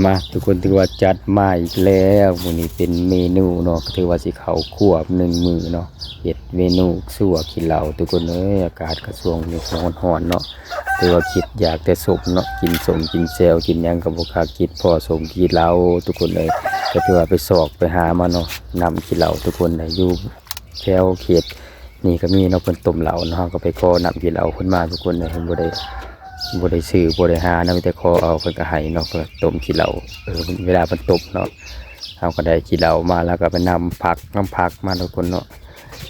มาทุกคนถือว่าจัดมาอีกแล้วมื้อนี้เป็นเมนูเนาะก็ถือว่าสิเข้าครัวหนึ่งมื้อเนาะเฮ็ดเมนูซั่วขี้เหล้าทุกคนเอ้ยอากาศกระทรวงนี่ร้อนๆเนาะถือว่าคิดอยากแต่สุกเนาะกินส้มกินแซวกินหยังก็บ่ค่าคิดพอส้มกินเหล้าทุกคนเอ้ยก็ถือว่าไปสอกไปหามาเนาะนำขี้เหล้าทุกคนได้อยู่แถวเขตนี่ก็มีเนาะเพิ่นต้มเหล้าเนาะเราก็ไปขอนำขี้เหล้าเพิ่นมาทุกคนเอ้ยเพิ่นบ่ได้ซื้อบ่ได้หานะมีแต่ขอเอาเพิ่นก็ให้เนาะก็ต้มขี้เหล้าเวลาเพิ่นต้มเนาะเฮาก็ได้ขี้เหล้ามาแล้วก็ไปนำผักมาทุกคนเนาะ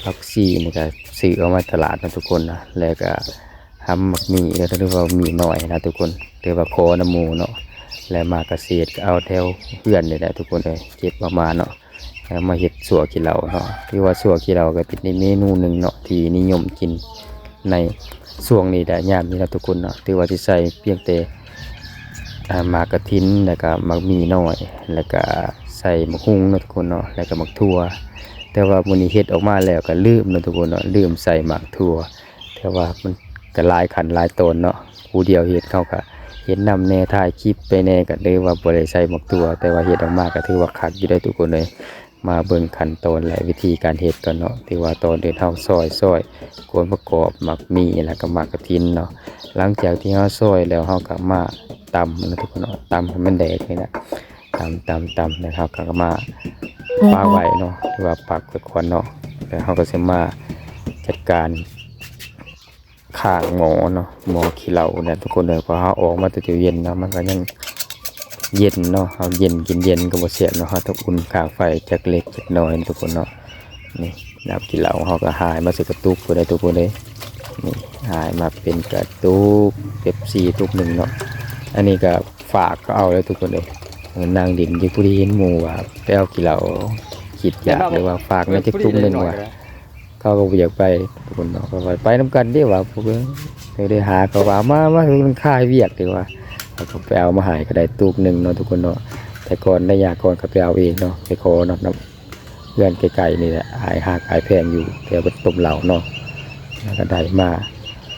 ผักชีนี่ก็ซื้อเอามาตลาดนะทุกคนนะแล้วก็ทำหมักหมี่แล้วก็เรียกว่าหมี่น้อยนะทุกคนเรียกว่าโคน้ำหมูเนาะแล้วมาเกษตรก็เอาแถวเพื่อนนี่แหละทุกคนเลยเก็บมาเนาะแล้วมาเฮ็ดสัวขี้เหล้าเนาะที่ว่าสัวขี้เหล้าก็เป็นเมนูหนึ่งเนาะที่นิยมกินในช่วงนี้แหละยามนี้นะทุกคนเนาะที่ว่าสิใส่เพียงแต่หมากกระทินแล้วก็หมักหมี่น้อยแล้วก็ใส่หมกฮุ้งเนาะทุกคนเนาะแล้วก็หมักทั่วแต่ว่ามื้อนี้เฮ็ดออกมาแล้วก็ลืมเนาะทุกคนเนาะลืมใส่หมักทั่วแต่ว่ามันก็หลายขั้นหลายตอนเนาะผู้เดียวเฮ็ดเขาก็เฮ็ดนำแน่ถ่ายคลิปไปแน่ก็เลยว่าบ่ได้ใส่หมักทั่วแต่ว่าเฮ็ดออกมาก็ถือว่าคักอยู่ได้ทุกคนเลยมาเบิ่งขั้นตอนและวิธีการเฮ็ดกันเนาะที่ว่าตอนเดินเฮาซอยกวนประกอบหมักหมี่แล้วก็หมักกระทินเนาะหลังจากที่เฮาซอยแล้วเฮาก็มาตำนะทุกคนเนาะตำให้มันแดกนี่นะตำนะครับก็มาปาไว้เนาะหรือว่าปักไว้ก่อนเนาะแล้วเฮาก็สิมาจัดการข้างหม้อเนาะหม้อขี้เหล้าเนี่ยทุกคนเลยพอเฮาออกมาแต่ตู้เย็นเนาะมันก็ยังเย็นเนาะเฮาเย็นกินเย็นก็บ่แซ่บเนาะเฮาต้องอุ่นข้างไฟจักเล็กจักน้อยทุกคนเนาะนี่น้ำขี้เหล้าเฮาก็หายมาใส่กระตุกพุ่นได้ทุกคนเลยนี่หายมาเป็นกระตุกเป๊ปซี่ตุกหนึ่งเนาะอันนี้ก็ฝากก็เอาเลยทุกคนเลยนางดินที่ผู้ที่เห็นหมู่ว่าไปเอาขี้เหล้าคิดอยากหรือว่าฝากในจักตุกหนึงว่าเขาก็บ่อยากไปทุกคนเนาะก็ไปนำกันเด้ว่าพวกได้หาก็ว่ามามันค่ายเวียกดีว่าเขาก็ไปเอามาหายก็ได้ตุกหนึงเนาะทุกคนเนาะแต่ก่อนได้ยากก่อนก็ไปเอาเองเนาะไปขอเนาะเพื่อนไกลๆนี่แหละขายแพงอยู่แถวเป็นต้มเหล้าเนาะแล้วก็ได้มา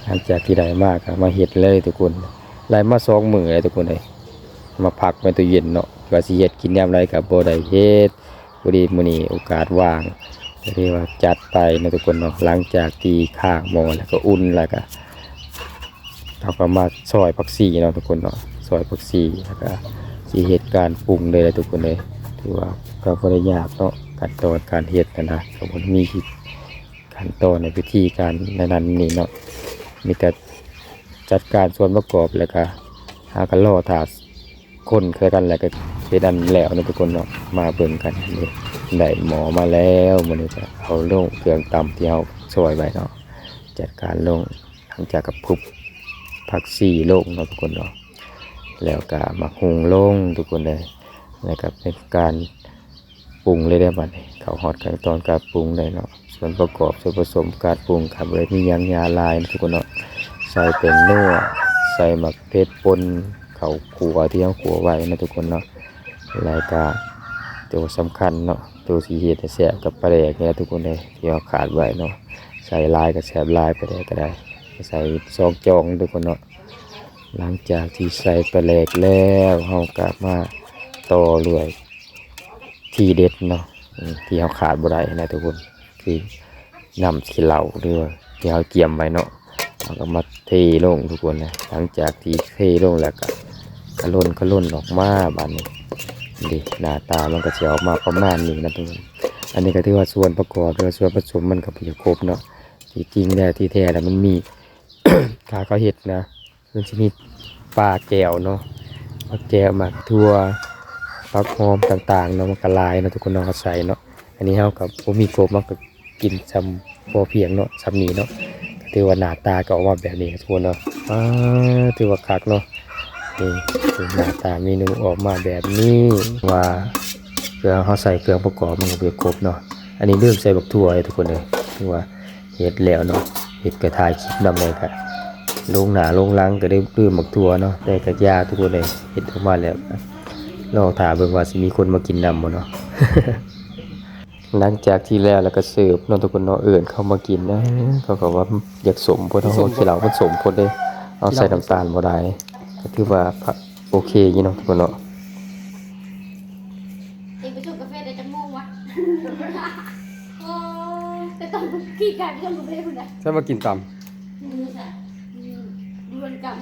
หลังจากที่ได้มาก็มาเฮ็ดเลยทุกคนไล่มา2มื้อเลยทุกคนเลยมาพักไว้ตู้เย็นเนาะว่าสิเฮ็ดกินยามใดก็บ่ได้เฮ็ดพอดีมื้อนี้โอกาสว่างก็เรียกว่าจัดไปนะทุกคนเนาะหลังจากที่ข้างหม้อแล้วก็อุ่นแล้วก็เราก็มาซอยผักชีเนาะทุกคนเนาะซอยผักชีแล้วก็สิเฮ็ดการปรุงเลยทุกคนเลยถือว่าก็บ่ได้ยากเนาะขั้นตอนการเฮ็ดนะก็บ่มีขั้นตอนในวิธีการนั้นนี่เนาะมีแต่จัดการส่วนประกอบแล้วก็หากันรอถาคนเคยกันแล้วก็เฮ็ดอันแล้วนะทุกคนเนาะมาเบิ่งกันนี่ได้หมอมาแล้วมื้อนี้จะเอาลงเครื่องตำที่เฮาซอยไว้เนาะจัดการลงหลังจากกับพุบผักชีลงเนาะทุกคนเนาะแล้วก็มาหุงลงทุกคนเลยแล้วก็เป็นการปรุงเลยได้บัดนี้เข้าฮอดขั้นตอนการปรุงได้เนาะส่วนประกอบส่วนผสมการปรุงครับเลยมีหยังยาลายนะทุกคนเนาะใส่เป็นนัวใส่หมักเพชรป่นข้าวคั่วที่เฮาคั่วไว้นะทุกคนเนาะแล้วก็ตัวสำคัญเนาะตัวสีเฮ็ดให้แซ่บกับปลาแดกเนี่ยทุกคนเลยที่เราขาดไว้เนาะใส่ลายก็แซ่บลายปลาแดกก็ได้ใส่ซองจองทุกคนเนาะหลังจากที่ใส่ปลาแดกแล้วเฮาก็มาต่อเรื่อยที่เด็ดเนาะที่เราขาดบ่ได้นะทุกคนคือน้ำขี้เหล้าหรือว่าที่เราเตรียมไว้เนาะเราก็มาเทลงทุกคนนะหลังจากที่เทลงแล้วก็กระล่นออกมาบานนี้ดิหน้าตามันก็จะออกมาประมาณนี้นะทุกคนอันนี้ก็ถือว่าส่วนประกอบหรือส่วนผสมมันก็บ่ครบเนาะที่จริงแล้วที่แท้แล้วมันมี ขาเขาเห็ดนะมันจะมีปลาแก้วเนาะปลาแก้วหมักทั่วปลาหอมต่างๆเนาะมันกระลายเนาะทุกคนเนาะใส่เนาะอันนี้เท่ากับผมมีโกบมันก็กินซ้ำพอเพียงเนาะซ้ำนี้เนาะถือว่าหน้าตาก็ออกมาแบบนี้ทุกคนเนาะถือว่าคักเนาะนี่คือหน้าตาเมนูออกมาแบบนี้ว่าเครื่องเขาใส่เครื่องประกอบมันก็เป็นครบเนาะอันนี้ลืมใส่บักถั่วเลยทุกคนเลยถือว่าเห็ดแล้วเนาะเห็ดกระทายคลิปนำเลยกันลงหนาลงลังก็ได้ลืมบักถั่วเนาะได้กระยาทุกคนเลยเห็ดออกมาแล้วลองถามเบิ่งว่าสิมีคนมากินนำบ่เนาะ หลังจากที่แล้วก็เสิร์ฟน้องทุกคนเนาะเข้ามากินนะเขาก็ว่าอยากสมพอเฮาขี้เหล้ามันสมพอได้เอาใส่น้ำตาลบ่ได้ก็ถือว่าโอเคอยู่เนาะทุกคนเนาะ โอ้แต่ตอนกี่การเรื่องของเพื่อนคุณนะ ใช่ว่ากินต นี่ค่ะดวนกับ